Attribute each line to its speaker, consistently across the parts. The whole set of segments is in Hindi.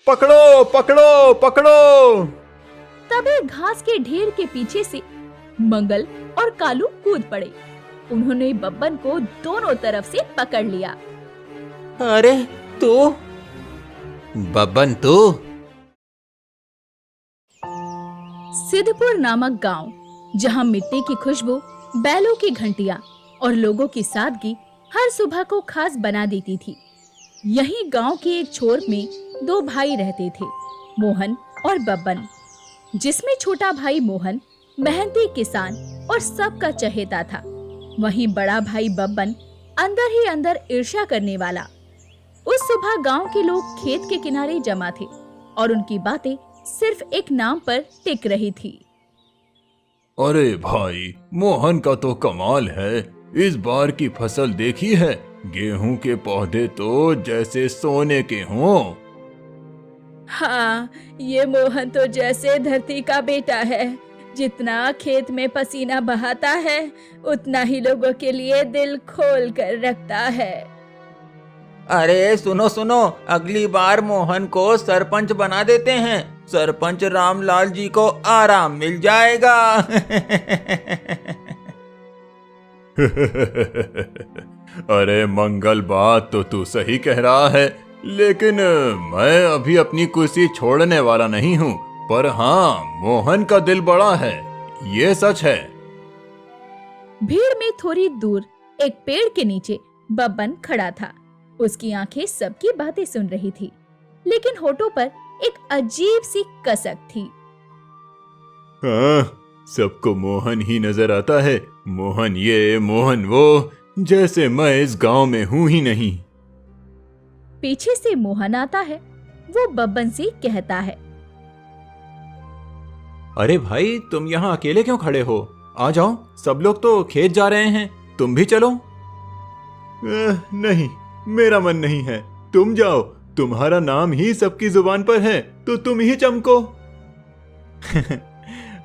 Speaker 1: पकड़ो पकड़ो पकड़ो।
Speaker 2: तभी घास के ढेर के पीछे से मंगल और कालू कूद पड़े। उन्होंने बब्बन को दोनों तरफ से पकड़ लिया।
Speaker 3: अरे तू?
Speaker 1: बब्बन तू?
Speaker 2: सिद्धपुर नामक गांव, जहां मिट्टी की खुशबू, बैलों की घंटियां और लोगों की सादगी हर सुबह को खास बना देती थी। यहीं गांव के एक छोर में दो भाई रहते थे, मोहन और बब्बन, जिसमें छोटा भाई मोहन मेहनती किसान और सबका चहेता था। वहीं बड़ा भाई बब्बन अंदर ही अंदर ईर्ष्या करने वाला। उस सुबह गांव के लोग खेत के किनारे जमा थे और उनकी बातें सिर्फ एक नाम पर टिक रही थी।
Speaker 1: अरे भाई, मोहन का तो कमाल है। इस बार की फसल देखी है? गेहूं के पौधे तो जैसे सोने के हों।
Speaker 2: हाँ, ये मोहन तो जैसे धरती का बेटा है। जितना खेत में पसीना बहाता है, उतना ही लोगों के लिए दिल खोल कर रखता है।
Speaker 3: अरे सुनो सुनो, अगली बार मोहन को सरपंच बना देते हैं। सरपंच रामलाल जी को आराम मिल जाएगा।
Speaker 1: अरे मंगल, बात तो तू सही कह रहा है, लेकिन मैं अभी अपनी कुर्सी छोड़ने वाला नहीं हूँ। पर हाँ, मोहन का दिल बड़ा है, ये सच है।
Speaker 2: भीड़ में थोड़ी दूर एक पेड़ के नीचे बब्बन खड़ा था। उसकी आंखें सबकी बातें सुन रही थी, लेकिन होठों पर एक अजीब सी कसक थी।
Speaker 1: हाँ, सबको मोहन ही नजर आता है। मोहन ये, मोहन वो, जैसे मैं इस गांव में हूँ ही नहीं।
Speaker 2: पीछे से मोहन आता है। वो बब्बन से कहता है,
Speaker 3: अरे भाई, तुम यहाँ अकेले क्यों खड़े हो? आ जाओ, सब लोग तो खेत जा रहे हैं, तुम भी चलो।
Speaker 1: नहीं, मेरा मन नहीं है। तुम जाओ, तुम्हारा नाम ही सबकी जुबान पर है, तो तुम ही चमको।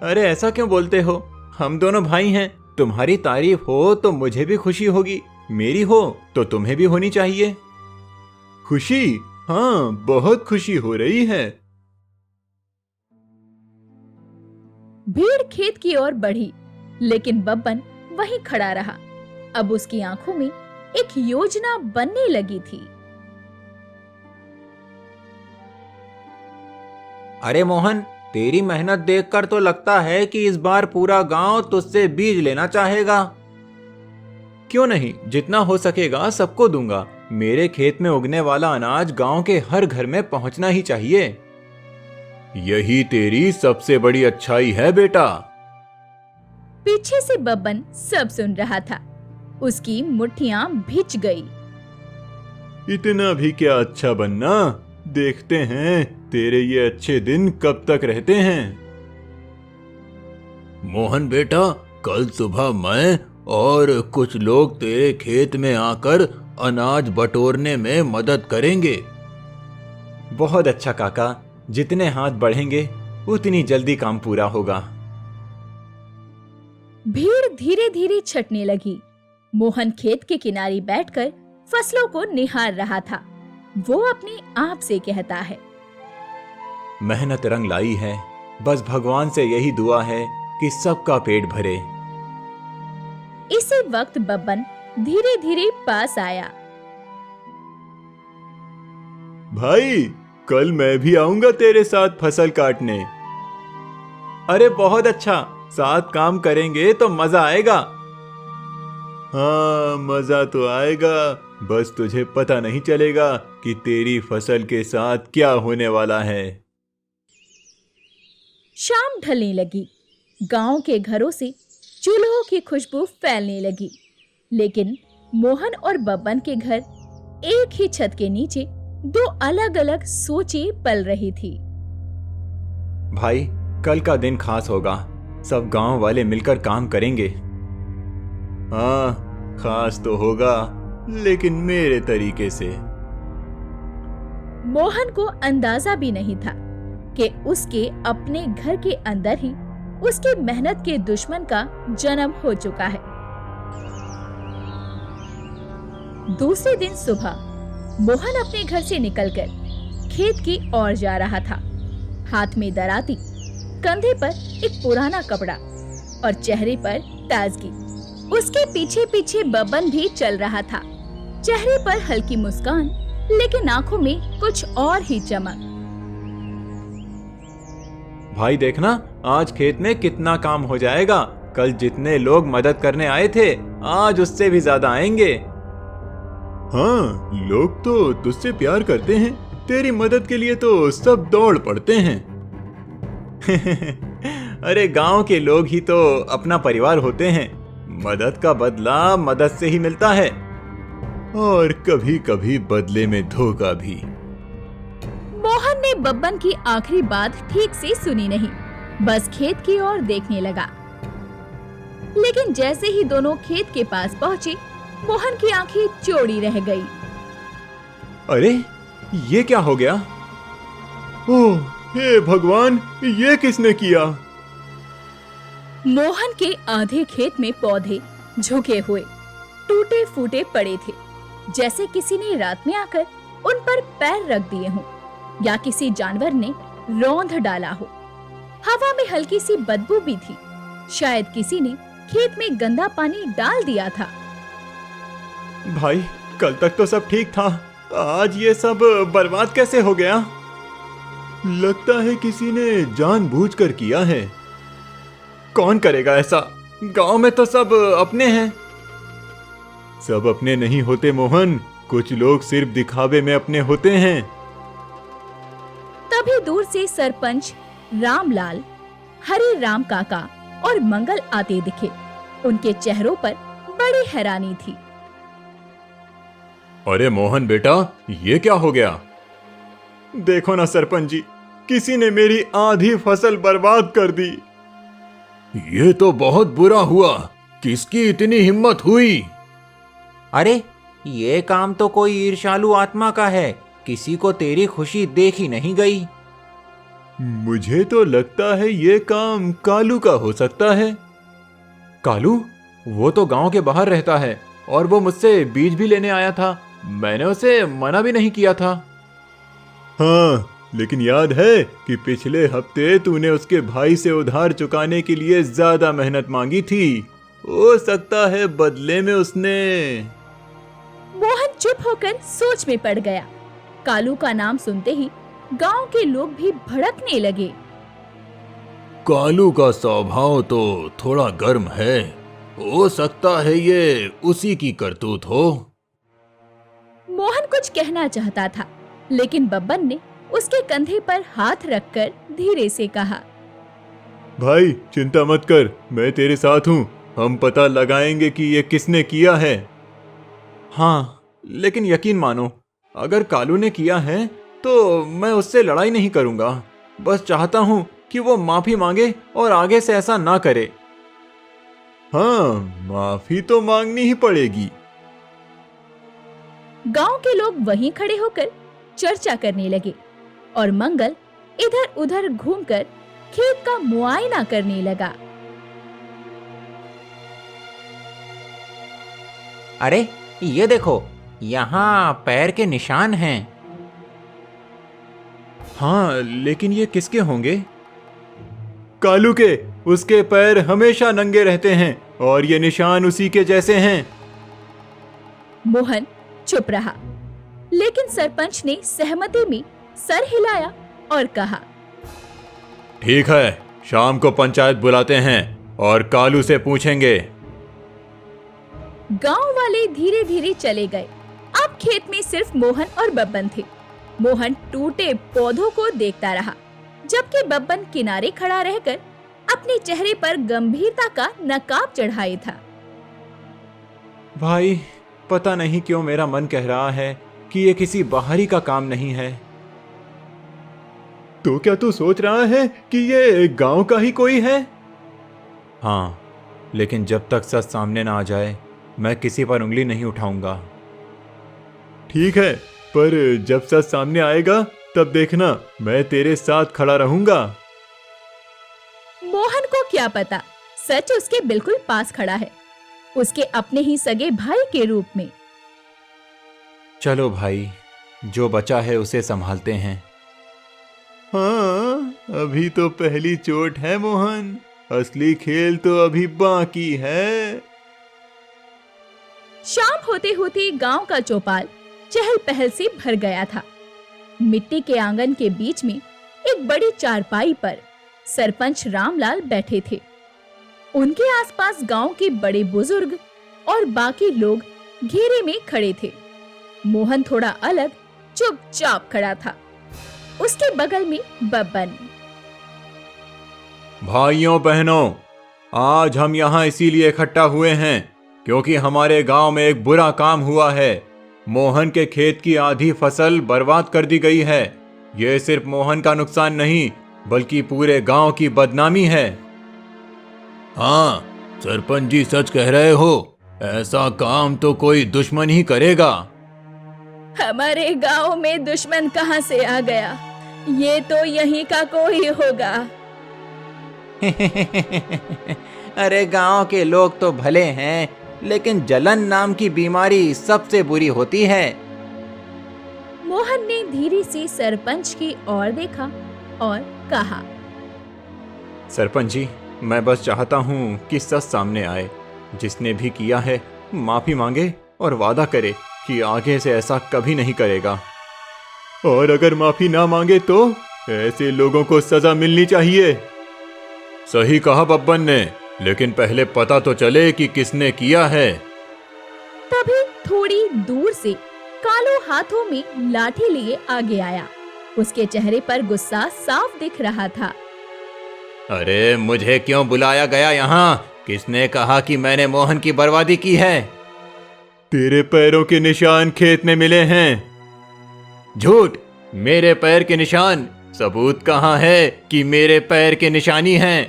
Speaker 3: अरे ऐसा क्यों बोलते हो? हम दोनों भाई हैं। तुम्हारी तारीफ हो तो मुझे भी खुशी होगी, मेरी हो तो तुम्हें भी होनी चाहिए।
Speaker 1: खुशी? हाँ, बहुत खुशी हो रही है।
Speaker 2: भीड़ खेत की ओर बढ़ी, लेकिन बब्बन वहीं खड़ा रहा। अब उसकी आंखों में एक योजना बनने लगी थी।
Speaker 3: अरे मोहन, तेरी मेहनत देखकर तो लगता है कि इस बार पूरा गांव तुझसे बीज लेना चाहेगा। क्यों नहीं, जितना हो सकेगा सबको दूंगा। मेरे खेत में उगने वाला अनाज गांव के हर घर में पहुंचना ही चाहिए।
Speaker 1: यही तेरी सबसे बड़ी अच्छाई है बेटा।
Speaker 2: पीछे से बब्बन सब सुन रहा था। उसकी मुट्ठियां भिज गई।
Speaker 1: इतना भी क्या अच्छा बनना, देखते हैं तेरे ये अच्छे दिन कब तक रहते हैं। मोहन बेटा, कल सुबह मैं और कुछ लोग तेरे खेत में आकर अनाज बटोरने में मदद करेंगे।
Speaker 3: बहुत अच्छा काका, जितने हाथ बढ़ेंगे उतनी जल्दी काम पूरा होगा।
Speaker 2: भीड़ धीरे धीरे छटने लगी। मोहन खेत के किनारे बैठकर फसलों को निहार रहा था। वो अपने आप से कहता है,
Speaker 3: मेहनत रंग लाई है, बस भगवान से यही दुआ है कि सबका पेट भरे।
Speaker 2: इसी वक्त बब्बन धीरे धीरे पास आया।
Speaker 1: भाई, कल मैं भी आऊंगा तेरे साथ फसल काटने।
Speaker 3: अरे बहुत अच्छा, साथ काम करेंगे तो मजा आएगा।
Speaker 1: हाँ, मजा तो आएगा, बस तुझे पता नहीं चलेगा कि तेरी फसल के साथ क्या होने वाला है।
Speaker 2: शाम ढलने लगी। गांव के घरों से चूल्हों की खुशबू फैलने लगी, लेकिन मोहन और बब्बन के घर एक ही छत के नीचे दो अलग अलग सोचें पल रही थी।
Speaker 3: भाई, कल का दिन खास होगा। सब गांव वाले मिलकर काम करेंगे।
Speaker 1: हाँ, खास तो होगा, लेकिन मेरे तरीके से।
Speaker 2: मोहन को अंदाजा भी नहीं था कि उसके अपने घर के अंदर ही उसकी मेहनत के दुश्मन का जन्म हो चुका है। दूसरे दिन सुबह मोहन अपने घर से निकलकर खेत की ओर जा रहा था। हाथ में दराती, कंधे पर एक पुराना कपड़ा और चेहरे पर ताजगी। उसके पीछे पीछे बब्बन भी चल रहा था। चेहरे पर हल्की मुस्कान, लेकिन आंखों में कुछ और ही चमक।
Speaker 3: भाई देखना, आज खेत में कितना काम हो जाएगा। कल जितने लोग मदद करने आए थे, आज उससे भी ज्यादा आएंगे।
Speaker 1: हाँ, लोग तो तुझसे प्यार करते हैं। तेरी मदद के लिए तो सब दौड़ पड़ते हैं।
Speaker 3: अरे गांव के लोग ही तो अपना परिवार होते हैं। मदद का बदला मदद से ही मिलता है।
Speaker 1: और कभी कभी बदले में धोखा भी।
Speaker 2: मोहन ने बब्बन की आखिरी बात ठीक से सुनी नहीं, बस खेत की ओर देखने लगा। लेकिन जैसे ही दोनों खेत के पास पहुंचे, मोहन की आंखें चौड़ी रह गई।
Speaker 3: अरे ये क्या हो गया?
Speaker 1: ओह, हे भगवान, ये किसने किया?
Speaker 2: मोहन के आधे खेत में पौधे झुके हुए, टूटे फूटे पड़े थे, जैसे किसी ने रात में आकर उन पर पैर रख दिए हों या किसी जानवर ने रौंद डाला हो। हवा में हल्की सी बदबू भी थी। शायद किसी ने खेत में गंदा पानी डाल दिया था।
Speaker 3: भाई कल तक तो सब ठीक था, आज ये सब बर्बाद कैसे हो गया?
Speaker 1: लगता है किसी ने जानबूझकर किया है।
Speaker 3: कौन करेगा ऐसा? गांव में तो सब अपने हैं।
Speaker 1: सब अपने नहीं होते मोहन, कुछ लोग सिर्फ दिखावे में अपने होते हैं।
Speaker 2: तभी दूर से सरपंच रामलाल, हरि राम काका और मंगल आते दिखे। उनके चेहरों पर बड़ी हैरानी थी।
Speaker 1: अरे मोहन बेटा, ये क्या हो गया?
Speaker 3: देखो ना सरपंच जी, किसी ने मेरी आधी फसल बर्बाद कर दी।
Speaker 1: ये तो बहुत बुरा हुआ। किसकी इतनी हिम्मत हुई?
Speaker 4: अरे ये काम तो कोई ईर्ष्यालु आत्मा का है। किसी को तेरी खुशी देखी नहीं गई।
Speaker 1: मुझे तो लगता है ये काम कालू का हो सकता है।
Speaker 3: कालू? वो तो गांव के बाहर रहता है और वो मुझसे बीज भी लेने आया था। मैंने उसे मना भी नहीं किया था।
Speaker 1: हाँ, लेकिन याद है कि पिछले हफ्ते तूने उसके भाई से उधार चुकाने के लिए ज्यादा मेहनत मांगी थी। हो सकता है बदले में उसने।
Speaker 2: मोहन चुप होकर सोच में पड़ गया। कालू का नाम सुनते ही गांव के लोग भी भड़कने लगे।
Speaker 1: कालू का स्वभाव तो थोड़ा गर्म है। हो सकता है ये उसी की करतूत हो।
Speaker 2: मोहन कुछ कहना चाहता था, लेकिन बब्बन ने उसके कंधे पर हाथ रखकर धीरे से कहा,
Speaker 1: भाई चिंता मत कर, मैं तेरे साथ हूँ। हम पता लगाएंगे कि ये किसने किया है।
Speaker 3: हाँ, लेकिन यकीन मानो, अगर कालू ने किया है तो मैं उससे लड़ाई नहीं करूंगा। बस चाहता हूँ कि वो माफी मांगे और आगे से ऐसा ना करे।
Speaker 1: हाँ, माफी तो मांगनी ही पड़ेगी।
Speaker 2: गांव के लोग वहीं खड़े होकर चर्चा करने लगे और मंगल इधर उधर घूमकर खेत का मुआयना करने लगा।
Speaker 4: अरे ये देखो, यहाँ पैर के निशान हैं।
Speaker 3: हाँ, लेकिन ये किसके होंगे? कालू के। उसके पैर हमेशा नंगे रहते हैं और ये निशान उसी के जैसे हैं।
Speaker 2: मोहन चुप रहा, लेकिन सरपंच ने सहमति में सर हिलाया और कहा,
Speaker 1: ठीक है, शाम को पंचायत बुलाते हैं और कालू से पूछेंगे।
Speaker 2: गांव वाले धीरे धीरे चले गए। अब खेत में सिर्फ मोहन और बब्बन थे। मोहन टूटे पौधों को देखता रहा, जबकि बब्बन किनारे खड़ा रहकर अपने चेहरे पर गंभीरता का नकाब चढ़ाए था।
Speaker 3: भाई पता नहीं क्यों मेरा मन कह रहा है कि ये किसी बाहरी का काम नहीं है।
Speaker 1: तो क्या तू सोच रहा है कि ये गांव का ही कोई है?
Speaker 3: हाँ, लेकिन जब तक सच सामने ना आ जाए, मैं किसी पर उंगली नहीं उठाऊंगा।
Speaker 1: ठीक है, पर जब सच सामने आएगा तब देखना, मैं तेरे साथ खड़ा रहूंगा।
Speaker 2: मोहन को क्या पता, सच उसके बिल्कुल पास खड़ा है, उसके अपने ही सगे भाई के रूप में।
Speaker 3: चलो भाई, जो बचा है उसे संभालते हैं।
Speaker 1: हाँ, अभी तो पहली चोट है मोहन, असली खेल तो अभी बाकी है।
Speaker 2: शाम होते होते गांव का चौपाल चहल पहल से भर गया था। मिट्टी के आंगन के बीच में एक बड़ी चारपाई पर सरपंच रामलाल बैठे थे। उनके आसपास गांव के बड़े बुजुर्ग और बाकी लोग घेरे में खड़े थे। मोहन थोड़ा अलग चुपचाप खड़ा था। उसके बगल में बब्बन।
Speaker 1: भाइयों बहनों, आज हम यहाँ इसीलिए इकट्ठा हुए हैं क्योंकि हमारे गांव में एक बुरा काम हुआ है। मोहन के खेत की आधी फसल बर्बाद कर दी गई है। ये सिर्फ मोहन का नुकसान नहीं बल्कि पूरे गांव की बदनामी है। हाँ, सरपंच जी सच कह रहे हो। ऐसा काम तो कोई दुश्मन ही करेगा।
Speaker 2: हमारे गांव में दुश्मन कहां से आ गया? ये तो यहीं का कोई होगा।
Speaker 4: अरे गांव के लोग तो भले हैं, लेकिन जलन नाम की बीमारी सबसे बुरी होती है।
Speaker 2: मोहन ने धीरे से सरपंच की ओर देखा और कहा,
Speaker 1: सरपंच जी, मैं बस चाहता हूँ कि सच सामने आए। जिसने भी किया है माफी मांगे और वादा करे कि आगे से ऐसा कभी नहीं करेगा। और अगर माफी ना मांगे तो ऐसे लोगों को सजा मिलनी चाहिए। सही कहा बब्बन ने, लेकिन पहले पता तो चले कि किसने किया है।
Speaker 2: तभी थोड़ी दूर से कालू हाथों में लाठी लिए आगे आया। उसके चेहरे पर गुस्सा साफ दिख रहा था।
Speaker 1: अरे मुझे क्यों बुलाया गया यहाँ? किसने कहा कि मैंने मोहन की बर्बादी की है? तेरे पैरों के निशान खेत में मिले हैं। झूठ! मेरे पैर के निशान? सबूत कहाँ है कि मेरे पैर के निशानी हैं?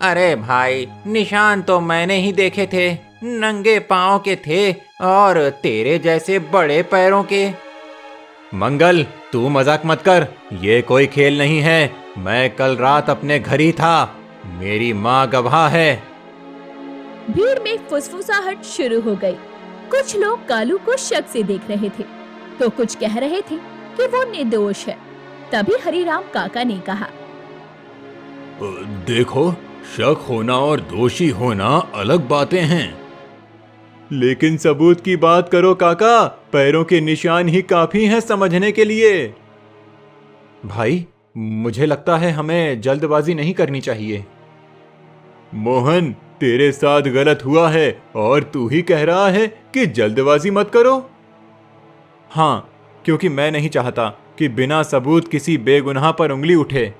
Speaker 4: अरे भाई, निशान तो मैंने ही देखे थे। नंगे पांव के थे और तेरे जैसे बड़े पैरों के।
Speaker 1: मंगल, तू मजाक मत कर। ये कोई खेल नहीं है। मैं कल रात अपने घर ही था। मेरी माँ गवाह है।
Speaker 2: भीड़ में फुसफुसाहट शुरू हो गई। कुछ लोग कालू को शक से देख रहे थे तो कुछ कह रहे थे कि वो निर्दोष है। तभी हरिराम काका ने कहा,
Speaker 1: देखो, शक होना और दोषी होना अलग बातें हैं। लेकिन सबूत की बात करो काका। पैरों के निशान ही काफी हैं समझने के लिए। भाई, मुझे लगता है हमें जल्दबाजी नहीं करनी चाहिए। मोहन, तेरे साथ गलत हुआ है और तू ही कह रहा है कि जल्दबाजी मत करो। हाँ, क्योंकि मैं नहीं चाहता कि बिना सबूत किसी बेगुनाह पर उंगली उठे।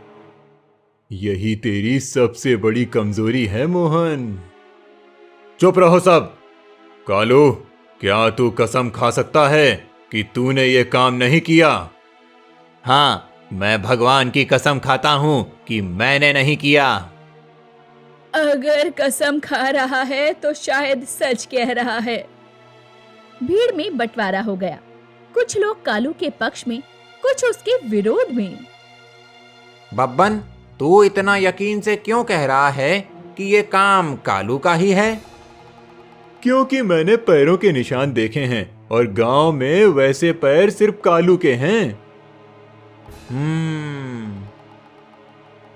Speaker 1: यही तेरी सबसे बड़ी कमजोरी है मोहन। चुप रहो सब। कालू, क्या तू कसम खा सकता है कि तूने ये काम नहीं किया?
Speaker 4: हाँ, मैं भगवान की कसम खाता हूँ कि मैंने नहीं किया।
Speaker 2: अगर कसम खा रहा है तो शायद सच कह रहा है। भीड़ में बंटवारा हो गया। कुछ लोग कालू के पक्ष में, कुछ उसके विरोध में।
Speaker 4: बब्बन, तू इतना यकीन से क्यों कह रहा है कि ये काम कालू का ही है?
Speaker 1: क्योंकि मैंने पैरों के निशान देखे हैं और गांव में वैसे पैर सिर्फ कालू के हैं।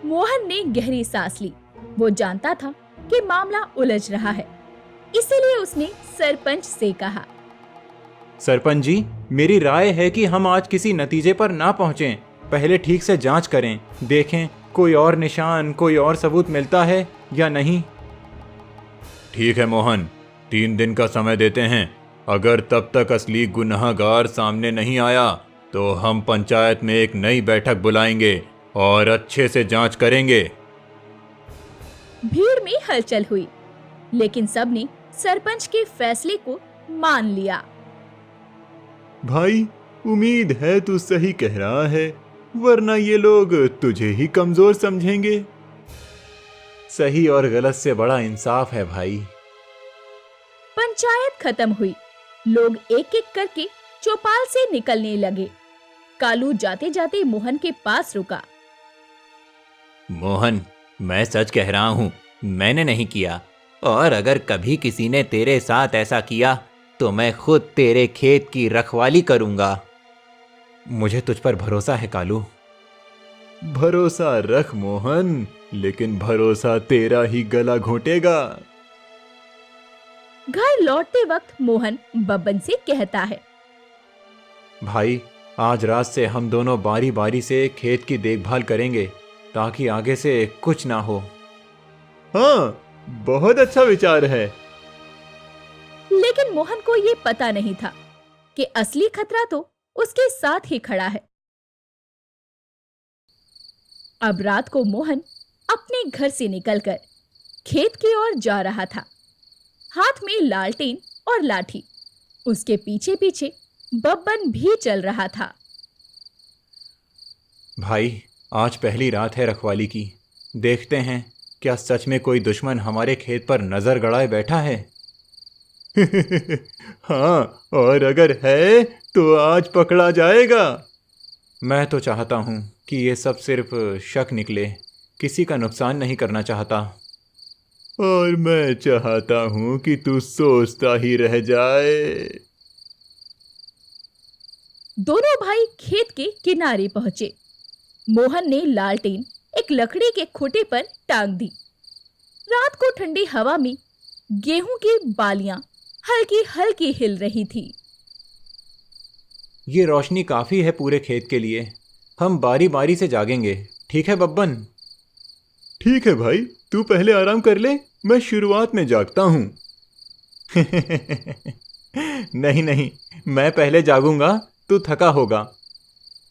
Speaker 2: मोहन ने गहरी सांस ली। वो जानता था कि मामला उलझ रहा है, इसीलिए उसने सरपंच से कहा,
Speaker 3: सरपंच जी, मेरी राय है कि हम आज किसी नतीजे पर ना पहुंचें। पहले ठीक से जांच करें, देखें कोई और निशान, कोई और सबूत मिलता है या नहीं। ठीक है मोहन, 3 दिन का समय देते हैं। अगर तब तक असली गुनहगार सामने नहीं आया तो हम पंचायत में एक नई बैठक बुलाएंगे और अच्छे से जांच करेंगे।
Speaker 2: भीड़ में हलचल हुई, लेकिन सबने सरपंच के फैसले को मान लिया।
Speaker 1: भाई, उम्मीद है तू सही कह रहा है, वरना ये लोग तुझे ही कमजोर समझेंगे।
Speaker 3: सही और गलत से बड़ा इंसाफ है भाई।
Speaker 2: पंचायत खत्म हुई। लोग एक एक करके चौपाल से निकलने लगे। कालू जाते जाते मोहन के पास रुका।
Speaker 4: मोहन, मैं सच कह रहा हूँ, मैंने नहीं किया। और अगर कभी किसी ने तेरे साथ ऐसा किया तो मैं खुद तेरे खेत की रखवाली करूंगा।
Speaker 3: मुझे तुझ पर भरोसा है कालू।
Speaker 1: भरोसा रख मोहन, लेकिन भरोसा तेरा ही गला घोंटेगा।
Speaker 2: घर लौटते वक्त मोहन बब्बन से कहता है,
Speaker 3: भाई आज रात से हम दोनों बारी बारी से खेत की देखभाल करेंगे ताकि आगे से कुछ ना हो।
Speaker 1: हाँ, बहुत अच्छा विचार है।
Speaker 2: लेकिन मोहन को ये पता नहीं था कि असली खतरा तो उसके साथ ही खड़ा है। अब रात को मोहन अपने घर से निकलकर खेत की ओर जा रहा था, हाथ में लालटेन और लाठी। उसके पीछे पीछे बब्बन भी चल रहा था।
Speaker 3: भाई आज पहली रात है रखवाली की, देखते हैं क्या सच में कोई दुश्मन हमारे खेत पर नजर गड़ाए बैठा है।
Speaker 1: हाँ, और अगर है तो आज पकड़ा जाएगा।
Speaker 3: मैं तो चाहता हूँ कि ये सब सिर्फ शक निकले, किसी का नुकसान नहीं करना चाहता।
Speaker 1: और मैं चाहता हूँ कि तू सोचता ही रह जाए।
Speaker 2: दोनों भाई खेत के किनारे पहुंचे। मोहन ने लालटेन एक लकड़ी के खूंटे पर टांग दी। रात को ठंडी हवा में गेहूं की बालियां हल्की हल्की हिल रही थी।
Speaker 3: ये रोशनी काफ़ी है पूरे खेत के लिए। हम बारी बारी से जागेंगे, ठीक है बब्बन?
Speaker 1: ठीक है भाई, तू पहले आराम कर ले, मैं शुरुआत में जागता हूँ।
Speaker 3: नहीं नहीं, मैं पहले जागूंगा, तू थका होगा।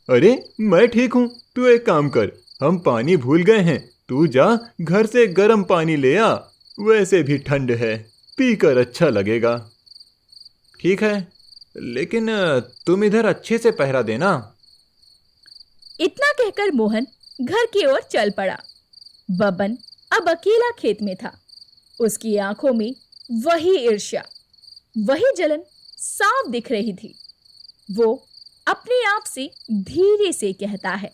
Speaker 1: अरे मैं ठीक हूँ, तू एक काम कर, हम पानी भूल गए हैं, तू जा घर से गर्म पानी ले आ, वैसे भी ठंड है, पीकर अच्छा लगेगा।
Speaker 3: ठीक है, लेकिन तुम इधर अच्छे से पहरा देना।
Speaker 2: इतना कहकर मोहन घर की ओर चल पड़ा। बब्बन अब अकेला खेत में था। उसकी आंखों में वही ईर्ष्या, वही जलन साफ दिख रही थी। वो अपने आप से धीरे से कहता है,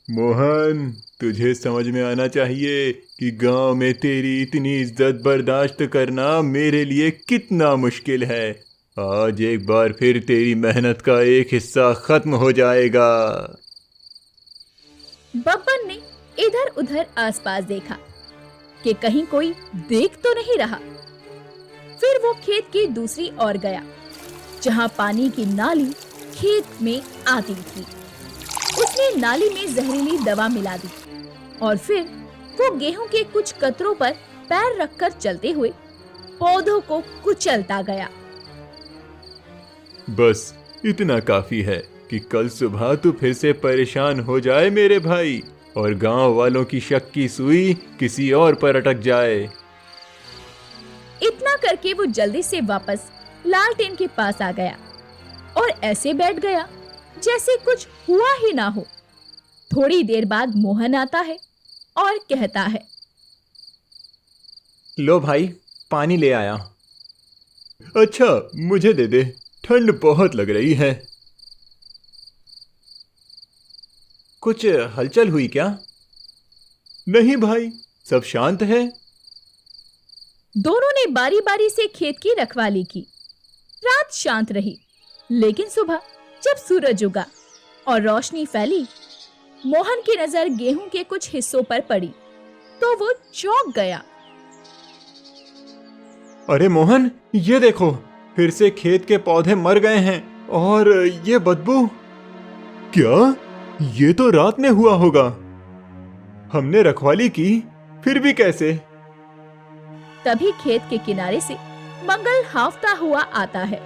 Speaker 1: मोहन, तुझे समझ में आना चाहिए कि गांव में तेरी इतनी इज्जत बर्दाश्त करना मेरे लिए कितना मुश्किल है। आज एक बार फिर तेरी मेहनत का एक हिस्सा खत्म हो जाएगा।
Speaker 2: बब्बन ने इधर उधर आसपास देखा कि कहीं कोई देख तो नहीं रहा। फिर वो खेत की दूसरी ओर गया, जहां पानी की नाली खेत में आती थी। उसने नाली में जहरीली दवा मिला दी और फिर वो गेहूं के कुछ कतरों पर पैर रखकर चलते हुए पौधों को कुचलता गया।
Speaker 1: बस इतना काफी है कि कल सुबह तू फिर से परेशान हो जाए मेरे भाई, और गांव वालों की शक की सुई किसी और पर अटक जाए।
Speaker 2: इतना करके वो जल्दी से वापस लालटेन के पास आ गया और ऐसे बैठ गया जैसे कुछ हुआ ही ना हो। थोड़ी देर बाद मोहन आता है और कहता है,
Speaker 3: लो भाई, पानी ले आया।
Speaker 1: अच्छा, मुझे दे दे, ठंड बहुत लग रही है।
Speaker 3: कुछ हलचल हुई क्या?
Speaker 1: नहीं भाई, सब शांत है।
Speaker 2: दोनों ने बारी बारी से खेत की रखवाली की। रात शांत रही, लेकिन सुबह जब सूरज उगा और रोशनी फैली, मोहन की नजर गेहूं के कुछ हिस्सों पर पड़ी तो वो चौंक गया।
Speaker 3: अरे मोहन, ये देखो, फिर से खेत के पौधे मर गए हैं और ये बदबू।
Speaker 1: क्या? ये तो रात में हुआ होगा। हमने रखवाली की, फिर भी कैसे?
Speaker 2: तभी खेत के किनारे से मंगल हाफता हुआ आता है।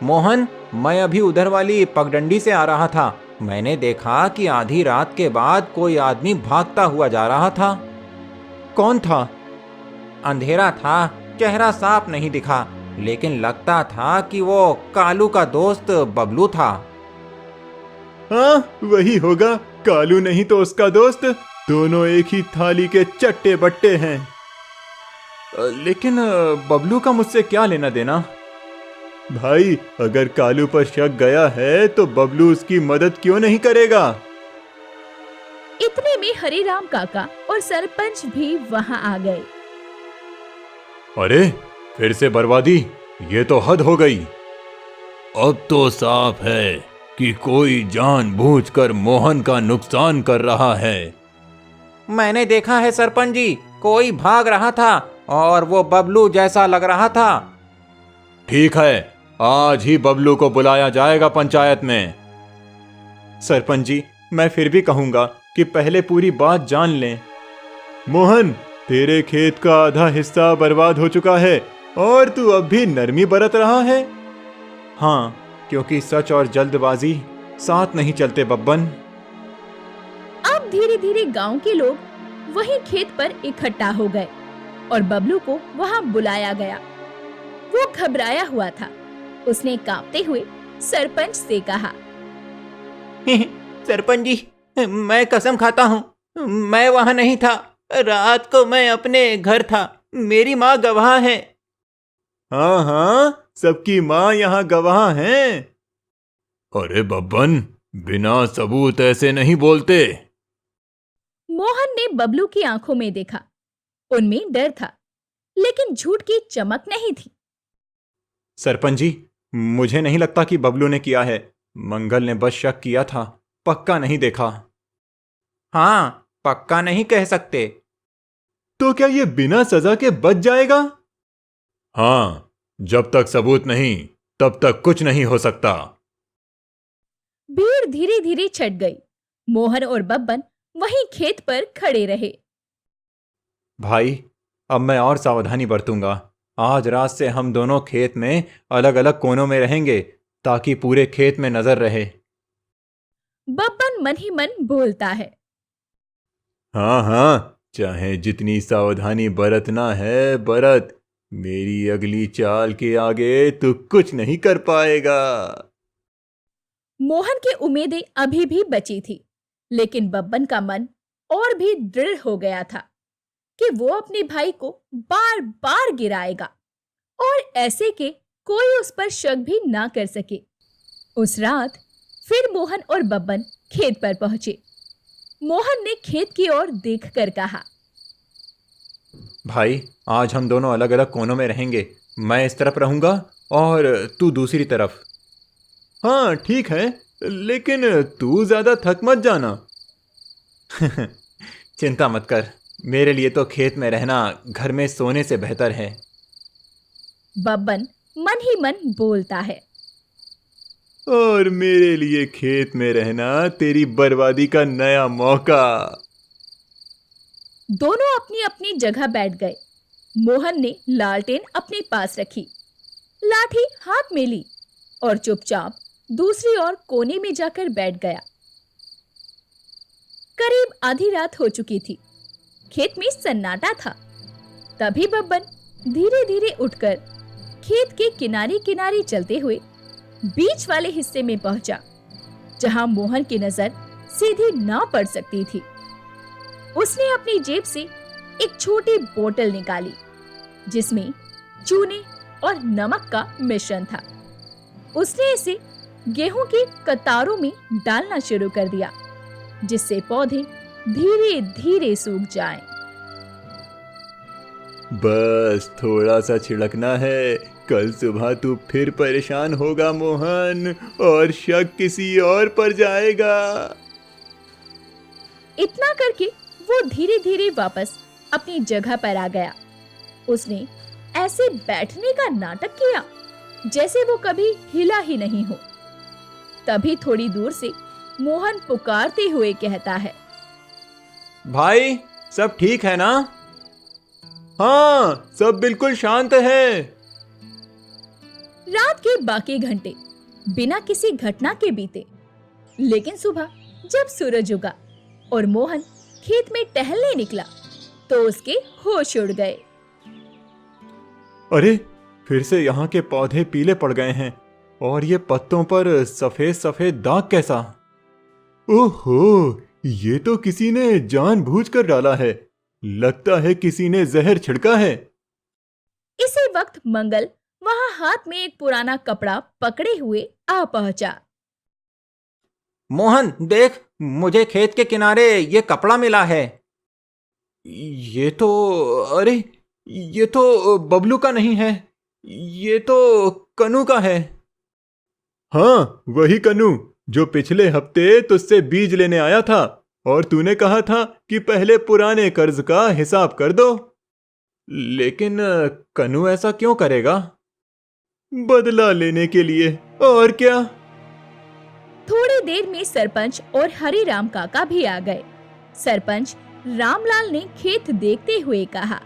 Speaker 4: मोहन, मैं अभी उधर वाली पगडंडी से आ रहा था। मैंने देखा कि आधी रात के बाद कोई आदमी भागता हुआ जा रहा था।
Speaker 3: कौन था?
Speaker 4: अंधेरा था, चेहरा साफ नहीं दिखा, लेकिन लगता था कि वो कालू का दोस्त बबलू था।
Speaker 1: हाँ, वही होगा, कालू नहीं तो उसका दोस्त। दोनों एक ही थाली के चट्टे बट्टे हैं।
Speaker 3: लेकिन बबलू का मुझसे क्या लेना देना?
Speaker 1: भाई, अगर कालू पर शक गया है तो बबलू उसकी मदद क्यों नहीं करेगा?
Speaker 2: इतने में हरिराम काका और सरपंच भी वहां आ गए।
Speaker 1: अरे, फिर से बर्बादी, ये तो हद हो गई। अब तो साफ है कि कोई जानबूझकर मोहन का नुकसान कर रहा है।
Speaker 4: मैंने देखा है सरपंच जी, कोई भाग रहा था और वो बबलू जैसा लग रहा था।
Speaker 1: ठीक है, आज ही बबलू को बुलाया जाएगा पंचायत में।
Speaker 3: सरपंच जी, मैं फिर भी कहूंगा कि पहले पूरी बात जान लें। मोहन, तेरे खेत का आधा हिस्सा बर्बाद हो चुका है और तू अब भी नरमी बरत रहा है। हाँ, क्योंकि सच और जल्दबाजी साथ नहीं चलते बब्बन।
Speaker 2: अब धीरे धीरे गांव के लोग वही खेत पर इकट्ठा हो गए और बबलू को वहां बुलाया गया। वो घबराया हुआ था। उसने कांपते हुए सरपंच से कहा,
Speaker 4: सरपंच जी, मैं कसम खाता हूँ, मैं वहां नहीं था। रात को मैं अपने घर था। मेरी माँ गवाह है।
Speaker 3: हाँ हाँ, सबकी माँ यहाँ गवाह हैं।
Speaker 1: अरे बब्बन, बिना सबूत ऐसे नहीं बोलते।
Speaker 2: मोहन ने बबलू की आंखों में देखा। उनमें डर था, लेकिन झूठ की चमक नहीं थी।
Speaker 3: सरपंच जी, मुझे नहीं लगता कि बबलू ने किया है। मंगल ने बस शक किया था, पक्का नहीं देखा।
Speaker 4: हाँ, पक्का नहीं कह सकते।
Speaker 3: तो क्या ये बिना सजा के बच जाएगा?
Speaker 1: हाँ, जब तक सबूत नहीं तब तक कुछ नहीं हो सकता।
Speaker 2: भीड़ धीरे धीरे छट गई। मोहन और बब्बन वहीं खेत पर खड़े रहे।
Speaker 3: भाई, अब मैं और सावधानी बरतूंगा। आज रात से हम दोनों खेत में अलग अलग कोनों में रहेंगे ताकि पूरे खेत में नजर रहे।
Speaker 2: बब्बन मन ही मन बोलता है।
Speaker 1: हाँ हाँ, चाहे जितनी सावधानी बरतना है बरत, मेरी अगली चाल के आगे तू कुछ नहीं कर पाएगा।
Speaker 2: मोहन की उम्मीदें अभी भी बची थी, लेकिन बब्बन का मन और भी दृढ़ हो गया था कि वो अपने भाई को बार बार गिराएगा और ऐसे के कोई उस पर शक भी ना कर सके। उस रात फिर मोहन और बब्बन खेत पर पहुंचे। मोहन ने खेत की ओर देखकर कहा,
Speaker 3: भाई, आज हम दोनों अलग अलग कोनों में रहेंगे। मैं इस तरफ रहूंगा और तू दूसरी तरफ। हाँ ठीक है, लेकिन तू ज्यादा थक मत जाना। चिंता मत कर, मेरे लिए तो खेत में रहना घर में सोने से बेहतर है।
Speaker 2: बब्बन मन ही मन बोलता है।
Speaker 3: और मेरे लिए खेत में रहना तेरी बर्बादी का नया मौका।
Speaker 2: दोनों अपनी अपनी जगह बैठ गए। मोहन ने लालटेन अपने पास रखी, लाठी हाथ में ली और चुपचाप दूसरी ओर कोने में जाकर बैठ गया। करीब आधी रात हो चुकी थी। खेत में सन्नाटा था। तभी बब्बन धीरे धीरे उठकर खेत के किनारे किनारे चलते हुए बीच वाले हिस्से में पहुंचा, जहां मोहन की नजर सीधी ना पड़ सकती थी। उसने अपनी जेब से एक छोटी बोतल निकाली, जिसमें चूने और नमक का मिश्रण था। उसने इसे गेहूं की कतारों में डालना शुरू कर दिया, जिससे पौधे धीरे धीरे सूख जाएं।
Speaker 3: बस थोड़ा सा छिड़कना है, कल सुबह तू फिर परेशान होगा मोहन, और शक किसी और पर जाएगा।
Speaker 2: इतना करके वो धीरे धीरे वापस अपनी जगह पर आ गया। उसने ऐसे बैठने का नाटक किया जैसे वो कभी हिला ही नहीं हो। तभी थोड़ी दूर से मोहन पुकारते हुए कहता है,
Speaker 3: भाई, सब ठीक है ना? हाँ, सब बिल्कुल शांत है।
Speaker 2: रात के बाकी घंटे बिना किसी घटना के बीते, लेकिन सुबह जब सूरज उगा और मोहन खेत में टहलने निकला तो उसके होश उड़ गए।
Speaker 3: अरे, फिर से यहाँ के पौधे पीले पड़ गए हैं और ये पत्तों पर सफेद सफेद दाग कैसा? ओहो, ये तो किसी ने जानबूझकर डाला है। लगता है किसी ने जहर छिड़का है।
Speaker 2: इसी वक्त मंगल वहां हाथ में एक पुराना कपड़ा पकड़े हुए आ पहुंचा।
Speaker 4: मोहन देख, मुझे खेत के किनारे ये कपड़ा मिला है।
Speaker 3: ये तो, अरे, ये तो बबलू का नहीं है, ये तो कनू का है। हाँ, वही कनू,
Speaker 1: जो पिछले हफ्ते तुझसे बीज लेने आया था और तूने कहा था कि पहले पुराने कर्ज का हिसाब कर दो। लेकिन कन्नू ऐसा क्यों करेगा? बदला लेने के लिए, और क्या।
Speaker 2: थोड़ी देर में सरपंच और हरिराम काका भी आ गए। सरपंच रामलाल ने खेत देखते हुए कहा,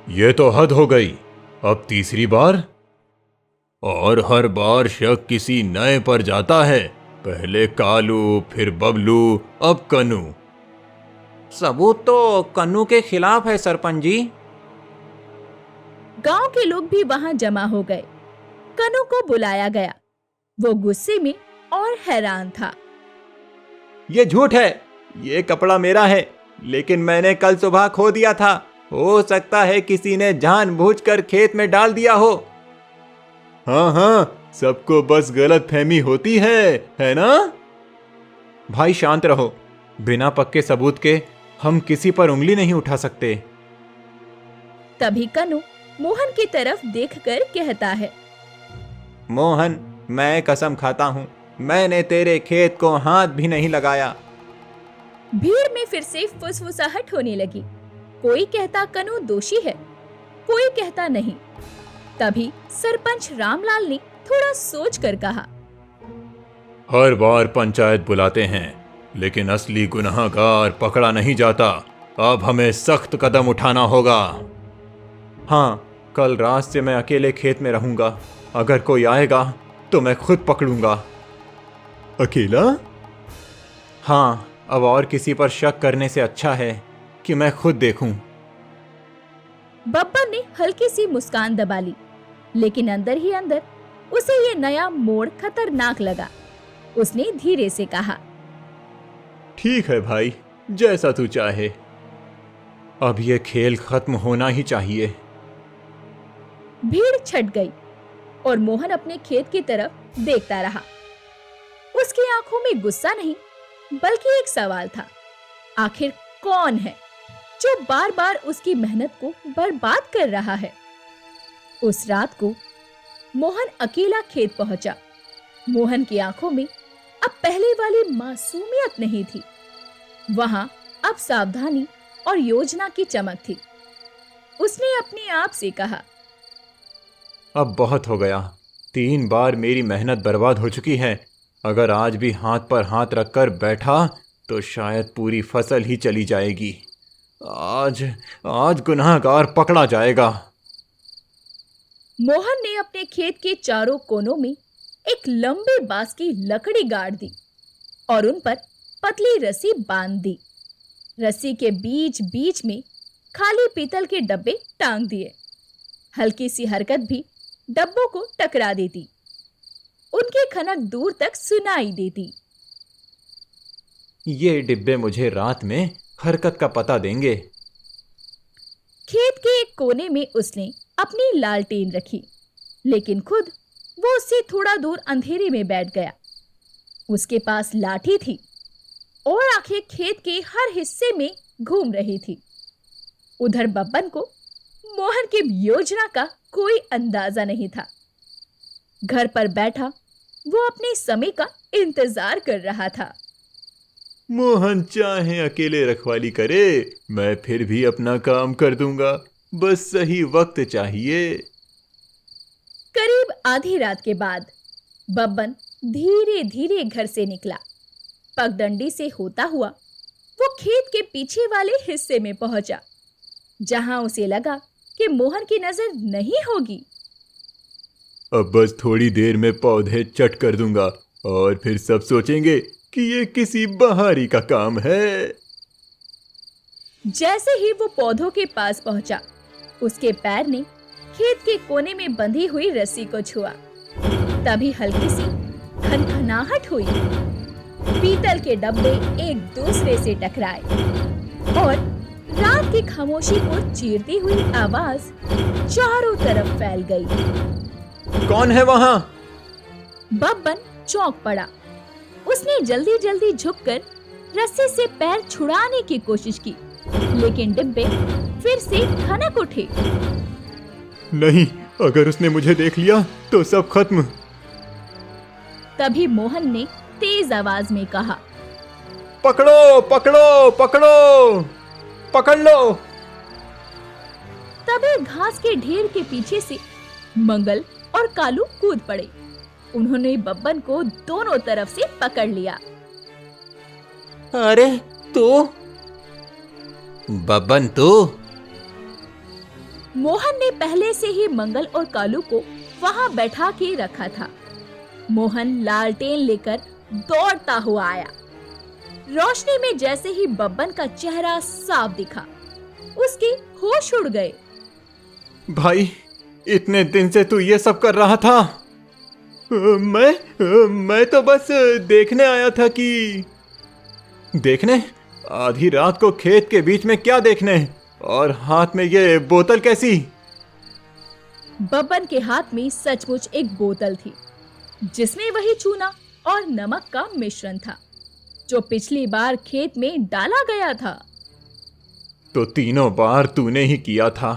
Speaker 1: ये तो हद हो गई, अब तीसरी बार। और हर बार शक किसी नए पर जाता है। पहले कालू, फिर बबलू, अब कन्नू।
Speaker 3: सबूत तो कन्नू के खिलाफ है सरपंच जी।
Speaker 2: गांव के लोग भी वहां जमा हो गए। कन्नू को बुलाया गया। वो गुस्से में और हैरान था।
Speaker 3: ये झूठ है, ये कपड़ा मेरा है, लेकिन मैंने कल सुबह खो दिया था। हो सकता है किसी ने जानबूझकर खेत में डाल दिया हो।
Speaker 1: हाँ हाँ, सबको बस गलतफहमी होती है ना?
Speaker 3: भाई शांत रहो, बिना पक्के सबूत के हम किसी पर उंगली नहीं उठा सकते।
Speaker 2: तभी कन्नू मोहन की तरफ देखकर कहता है,
Speaker 3: मोहन, मैं कसम खाता हूँ, मैंने तेरे खेत को हाथ भी नहीं लगाया।
Speaker 2: भीड़ में फिर से फुसफुसाहट होने लगी। कोई कहता कन्नू दोषी है, कोई कहता नहीं। तभी सरपंच रामलाल ने थोड़ा सोचकर कहा,
Speaker 1: हर बार पंचायत बुलाते हैं, लेकिन असली गुनहगार पकड़ा नहीं जाता। अब हमें सख्त कदम उठाना होगा।
Speaker 3: हाँ, कल रात से मैं अकेले खेत में रहूंगा। अगर कोई आएगा तो मैं खुद पकड़ूंगा।
Speaker 1: अकेला?
Speaker 3: हाँ, अब और किसी पर शक करने से अच्छा है कि मैं खुद देखूं।
Speaker 2: बब्बर ने हल्की सी मुस्कान दबा ली, लेकिन अंदर ही अंदर उसे ये नया मोड़ खतरनाक लगा। उसने धीरे से कहा,
Speaker 1: ठीक है भाई, जैसा तू चाहे।
Speaker 3: अब ये खेल खत्म होना ही चाहिए।
Speaker 2: भीड़ छट गई और मोहन अपने खेत की तरफ देखता रहा। उसकी आंखों में गुस्सा नहीं, बल्कि एक सवाल था। आखिर कौन है जो बार बार उसकी मेहनत को बर्बाद कर रहा है? उस रात को मोहन अकेला खेत पहुंचा। मोहन की आंखों में अब पहले वाली मासूमियत नहीं थी। वहां अब सावधानी और योजना की चमक थी। उसने अपने आप से कहा,
Speaker 3: अब बहुत हो गया। 3 बार मेरी मेहनत बर्बाद हो चुकी है। अगर आज भी हाथ पर हाथ रखकर बैठा तो शायद पूरी फसल ही चली जाएगी। आज गुनाहगार पकड़ा जाएगा।
Speaker 2: मोहन ने अपने खेत के चारों कोनों में एक लंबे बांस की लकड़ी गाड़ दी और उन पर पतली रस्सी बांध दी। रस्सी के बीच बीच में खाली पीतल के डब्बे टांग दिए। हल्की सी हरकत भी डब्बों को टकरा देती। उनकी खनक दूर तक सुनाई देती।
Speaker 3: ये डिब्बे मुझे रात में हरकत का पता देंगे।
Speaker 2: खेत के एक कोने में उसने अपनी लालटेन रखी, लेकिन खुद वो उससे थोड़ा दूर अंधेरे में बैठ गया। उसके पास लाठी थी और आंखें खेत के हर हिस्से में घूम रही थी। उधर बब्बन को मोहन की योजना का कोई अंदाजा नहीं था। घर पर बैठा वो अपने समय का इंतजार कर रहा था।
Speaker 1: मोहन चाहे अकेले रखवाली करे, मैं फिर भी अपना काम कर दूंगा। बस सही वक्त चाहिए।
Speaker 2: करीब आधी रात के बाद बब्बन धीरे धीरे घर से निकला। पगडंडी से होता हुआ वो खेत के पीछे वाले हिस्से में पहुंचा, जहां उसे लगा कि मोहन की नजर नहीं होगी।
Speaker 1: अब बस थोड़ी देर में पौधे चट कर दूंगा और फिर सब सोचेंगे कि ये किसी बहारी का काम है।
Speaker 2: जैसे ही वो पौधों के पास पहुंचा, उसके पैर ने खेत के कोने में बंधी हुई रस्सी को छुआ। तभी हल्की सी खनखनाहट हुई। पीतल के डब्बे एक दूसरे से टकराए और रात की खामोशी को चीरती हुई आवाज चारों तरफ फैल गई।
Speaker 3: कौन है वहां?
Speaker 2: बब्बन चौंक पड़ा। उसने जल्दी जल्दी झुककर रस्सी से पैर छुड़ाने की कोशिश की, लेकिन डिब्बे फिर से खनक उठे।
Speaker 1: नहीं, अगर उसने मुझे देख लिया तो सब खत्म।
Speaker 2: तभी मोहन ने तेज आवाज में कहा,
Speaker 3: पकड़ो पकड़ो पकड़ो, पकड़ लो।
Speaker 2: तभी घास के ढेर के पीछे से मंगल और कालू कूद पड़े। उन्होंने बब्बन को दोनों तरफ से पकड़ लिया।
Speaker 4: अरे तू बब्बन तू?
Speaker 2: मोहन ने पहले से ही मंगल और कालू को वहां बैठा के रखा था। मोहन लालटेन लेकर दौड़ता हुआ आया। रोशनी में जैसे ही बब्बन का चेहरा साफ दिखा, उसके होश उड़ गए।
Speaker 3: भाई, इतने दिन से तू ये सब कर रहा था? मैं तो बस देखने आया था कि... देखने? आधी रात को खेत के बीच में क्या देखने? और हाथ में ये बोतल कैसी?
Speaker 2: बब्बन के हाथ में सचमुच एक बोतल थी, जिसमें वही चूना और नमक का मिश्रण था जो पिछली बार खेत में डाला गया था।
Speaker 3: तो तीनों बार तूने ही किया था।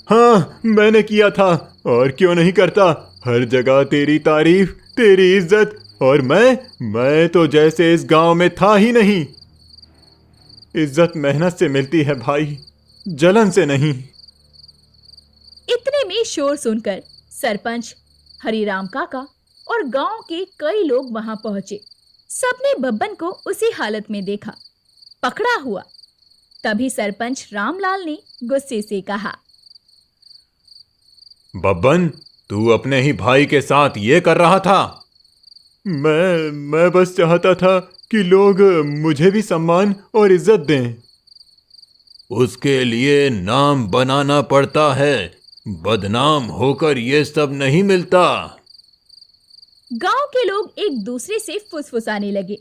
Speaker 3: हाँ, मैंने किया था, और क्यों नहीं करता। हर जगह तेरी तारीफ, तेरी इज्जत, और मैं तो जैसे इस गांव में था ही नहीं। इज्जत मेहनत से मिलती है भाई, जलन से नहीं।
Speaker 2: इतने में शोर सुनकर सरपंच, हरिराम काका और गांव के कई लोग वहां पहुंचे। सबने बब्बन को उसी हालत में देखा, पकड़ा हुआ। तभी सरपंच रामलाल ने गुस्से से कहा,
Speaker 3: बब्बन, तू अपने ही भाई के साथ ये कर रहा था? मैं बस चाहता था कि लोग मुझे भी सम्मान और इज्जत दें।
Speaker 1: उसके लिए नाम बनाना पड़ता है, बदनाम होकर ये सब नहीं मिलता।
Speaker 2: गांव के लोग एक दूसरे से फुसफुसाने लगे।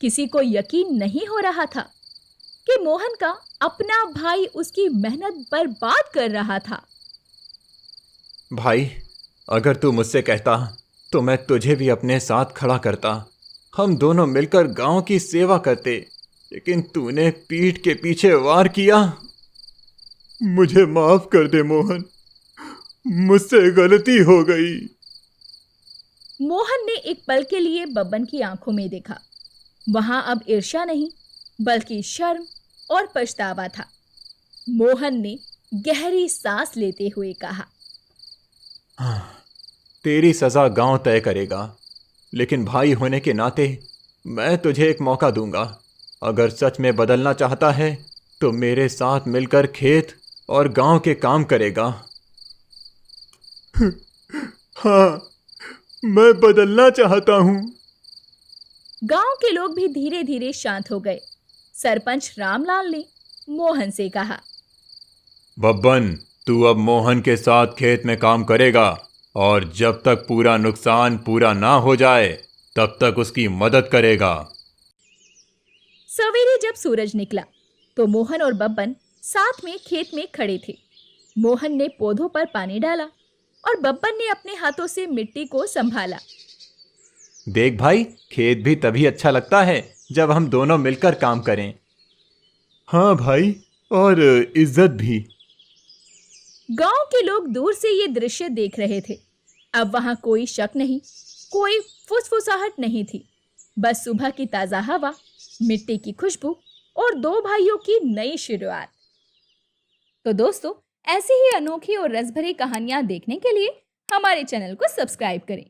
Speaker 2: किसी को यकीन नहीं हो रहा था कि मोहन का अपना भाई उसकी मेहनत बर्बाद कर रहा था।
Speaker 3: भाई, अगर तू मुझसे कहता तो मैं तुझे भी अपने साथ खड़ा करता। हम दोनों मिलकर गांव की सेवा करते, लेकिन तूने पीठ के पीछे वार किया। मुझे माफ कर दे मोहन, मुझसे गलती हो गई।
Speaker 2: मोहन ने एक पल के लिए बब्बन की आंखों में देखा। वहां अब ईर्ष्या नहीं, बल्कि शर्म और पछतावा था। मोहन ने गहरी सांस लेते हुए कहा,
Speaker 3: तेरी सजा गांव तय करेगा, लेकिन भाई होने के नाते मैं तुझे एक मौका दूंगा। अगर सच में बदलना चाहता है तो मेरे साथ मिलकर खेत और गांव के काम करेगा। हाँ, मैं बदलना चाहता हूं।
Speaker 2: गांव के लोग भी धीरे धीरे शांत हो गए। सरपंच रामलाल ने मोहन से कहा,
Speaker 1: बब्बन, तू अब मोहन के साथ खेत में काम करेगा, और जब तक पूरा नुकसान पूरा ना हो जाए तब तक उसकी मदद करेगा।
Speaker 2: सवेरे जब सूरज निकला तो मोहन और बब्बन साथ में खेत में खड़े थे। मोहन ने पौधों पर पानी डाला और बब्बन ने अपने हाथों से मिट्टी को संभाला।
Speaker 3: देख भाई, खेत भी तभी अच्छा लगता है जब हम दोनों मिलकर काम करें। हाँ भाई, और इज्जत भी।
Speaker 2: गांव के लोग दूर से ये दृश्य देख रहे थे। अब वहां कोई शक नहीं, कोई फुसफुसाहट नहीं थी। बस सुबह की ताजा हवा, मिट्टी की खुशबू और दो भाइयों की नई शुरुआत। तो दोस्तों, ऐसी ही अनोखी और रस भरी कहानियां देखने के लिए हमारे चैनल को सब्सक्राइब करें।